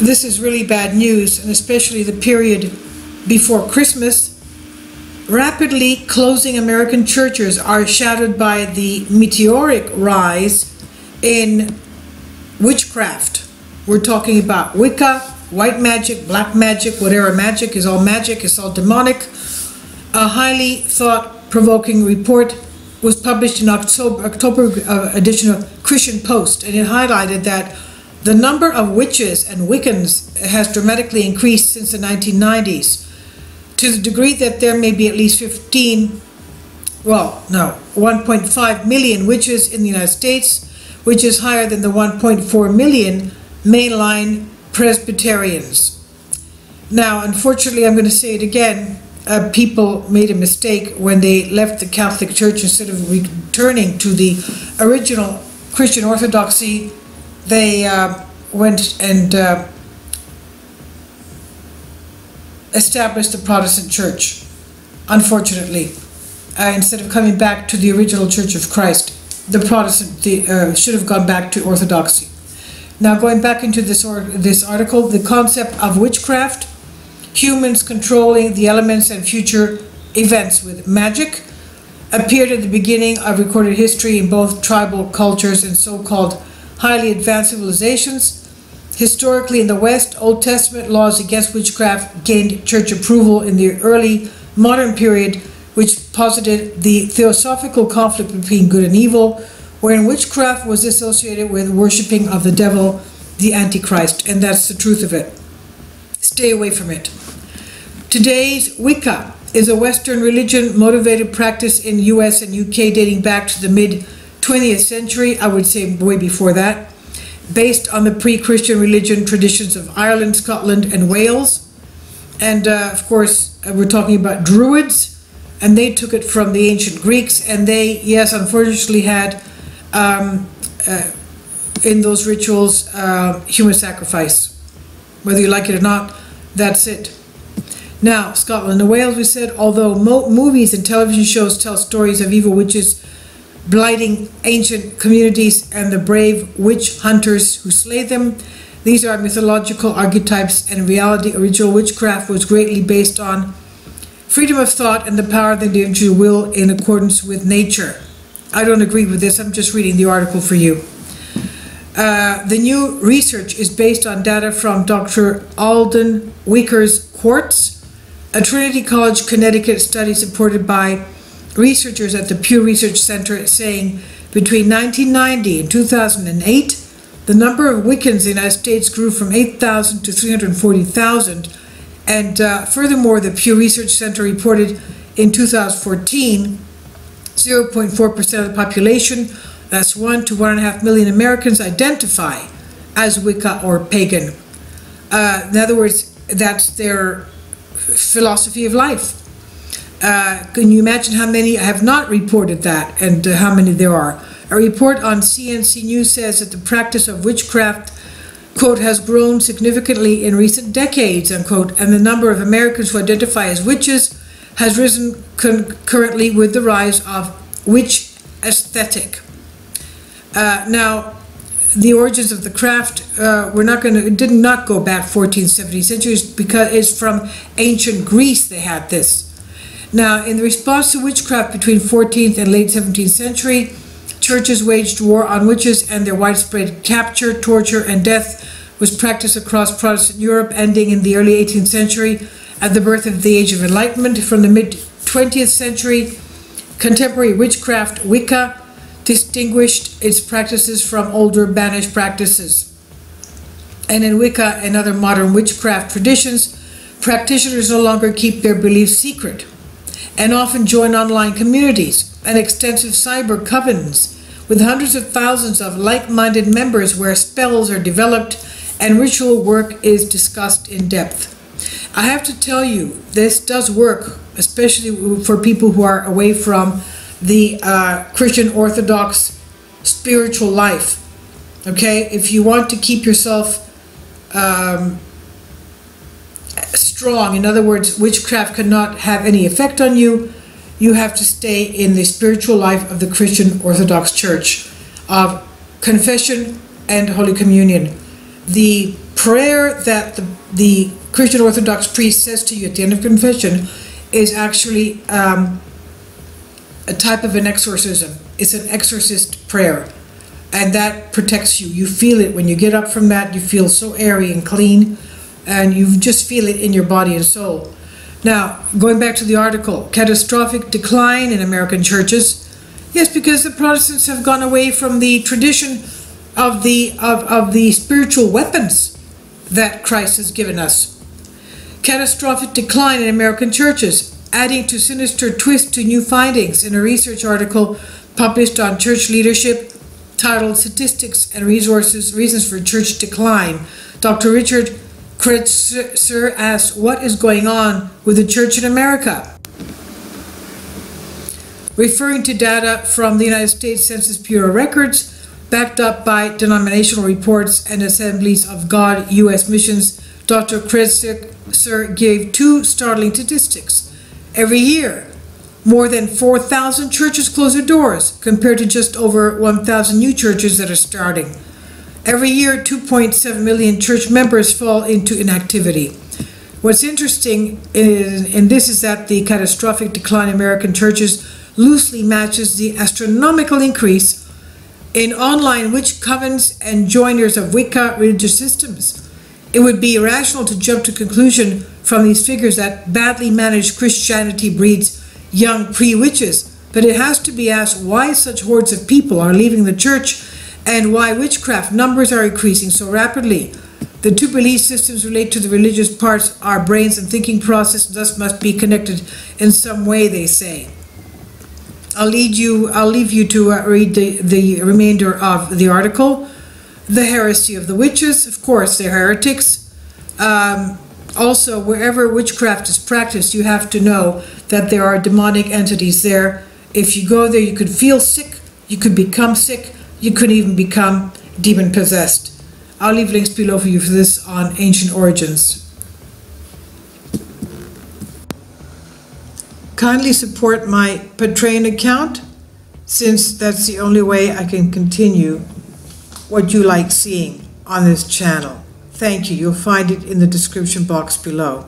this is really bad news, and especially the period before Christmas. Rapidly closing American churches are shadowed by the meteoric rise in witchcraft. We're talking about Wicca, white magic, black magic, whatever magic, it's all demonic. A highly thought-provoking report was published in October edition of Christian Post, and it highlighted that the number of witches and Wiccans has dramatically increased since the 1990s, to the degree that there may be at least 1.5 million witches in the United States, which is higher than the 1.4 million mainline Presbyterians. Now, unfortunately, I'm going to say it again, people made a mistake when they left the Catholic Church. Instead of returning to the original Christian orthodoxy, they went and established the Protestant Church, unfortunately. Instead of coming back to the original Church of Christ, the Protestant should have gone back to orthodoxy. Now, going back into this article, the concept of witchcraft, humans controlling the elements and future events with magic, appeared at the beginning of recorded history in both tribal cultures and so-called highly advanced civilizations. Historically, in the West, Old Testament laws against witchcraft gained church approval in the early modern period, which posited the theosophical conflict between good and evil, wherein witchcraft was associated with worshipping of the devil, the Antichrist, and that's the truth of it. Stay away from it. Today's Wicca is a Western religion-motivated practice in US and UK dating back to the mid-20th century, I would say way before that, based on the pre-Christian religion traditions of Ireland, Scotland, and Wales. And of course, we're talking about Druids, and they took it from the ancient Greeks, and they, yes, unfortunately had in those rituals human sacrifice. Whether you like it or not, that's it. Now, Scotland and Wales, we said, although movies and television shows tell stories of evil witches blighting ancient communities and the brave witch hunters who slay them, these are mythological archetypes, and in reality, original witchcraft was greatly based on freedom of thought and the power of the individual will in accordance with nature. I don't agree with this. I'm just reading the article for you. The new research is based on data from Dr. Alden Wicker's Quartz, a Trinity College, Connecticut study supported by researchers at the Pew Research Center, saying between 1990 and 2008, the number of Wiccans in the United States grew from 8,000 to 340,000. And furthermore, the Pew Research Center reported in 2014, 0.4% of the population, that's 1 to 1.5 million Americans, identify as Wicca or pagan. In other words, that's their philosophy of life. Can you imagine how many have not reported that, and how many there are? A report on CNC News says that the practice of witchcraft, quote, has grown significantly in recent decades, unquote, and the number of Americans who identify as witches has risen concurrently with the rise of witch aesthetic. Now, the origins of the craft, it did not go back 14th, 17th centuries, because it's from ancient Greece they had this. Now, in response to witchcraft between 14th and late 17th century, churches waged war on witches, and their widespread capture, torture, and death was practiced across Protestant Europe, ending in the early 18th century at the birth of the Age of Enlightenment. From the mid-20th century, contemporary witchcraft, Wicca, distinguished its practices from older banished practices. And in Wicca and other modern witchcraft traditions, practitioners no longer keep their beliefs secret and often join online communities and extensive cyber covens with hundreds of thousands of like-minded members where spells are developed and ritual work is discussed in depth. I have to tell you, this does work, especially for people who are away from the Christian Orthodox spiritual life. Okay, if you want to keep yourself strong, in other words, witchcraft cannot have any effect on you, you have to stay in the spiritual life of the Christian Orthodox Church of confession and Holy Communion. The prayer that the Christian Orthodox priest says to you at the end of confession is actually a type of an exorcism. It's an exorcist prayer, and that protects you. You feel it when you get up from that. You feel so airy and clean, and you just feel it in your body and soul. Now, going back to the article, catastrophic decline in American churches. Yes, because the Protestants have gone away from the tradition of the spiritual weapons that Christ has given us. Catastrophic decline in American churches, adding to sinister twist to new findings in a research article published on church leadership titled Statistics and Reasons for Church Decline. Dr. Richard Kretzer asks, what is going on with the church in America? Referring to data from the United States Census Bureau records, backed up by denominational reports and Assemblies of God U.S. missions, Dr. Kretzer gave two startling statistics. Every year, more than 4,000 churches close their doors, compared to just over 1,000 new churches that are starting. Every year, 2.7 million church members fall into inactivity. What's interesting in this is that the catastrophic decline in American churches loosely matches the astronomical increase in online witch covens and joiners of Wicca religious systems. It would be irrational to jump to conclusion from these figures that badly managed Christianity breeds young pre-witches, but it has to be asked why such hordes of people are leaving the church and why witchcraft numbers are increasing so rapidly. The two belief systems relate to the religious parts, our brains and thinking process, thus must be connected in some way, they say. I'll leave you to read the remainder of the article. The heresy of the witches, of course, they're heretics. Also, wherever witchcraft is practiced, you have to know that there are demonic entities there. If you go there, you could feel sick, you could become sick, you could even become demon-possessed. I'll leave links below for you for this on ancient origins. Kindly support my Patreon account, since that's the only way I can continue what you like seeing on this channel. Thank you. You'll find it in the description box below.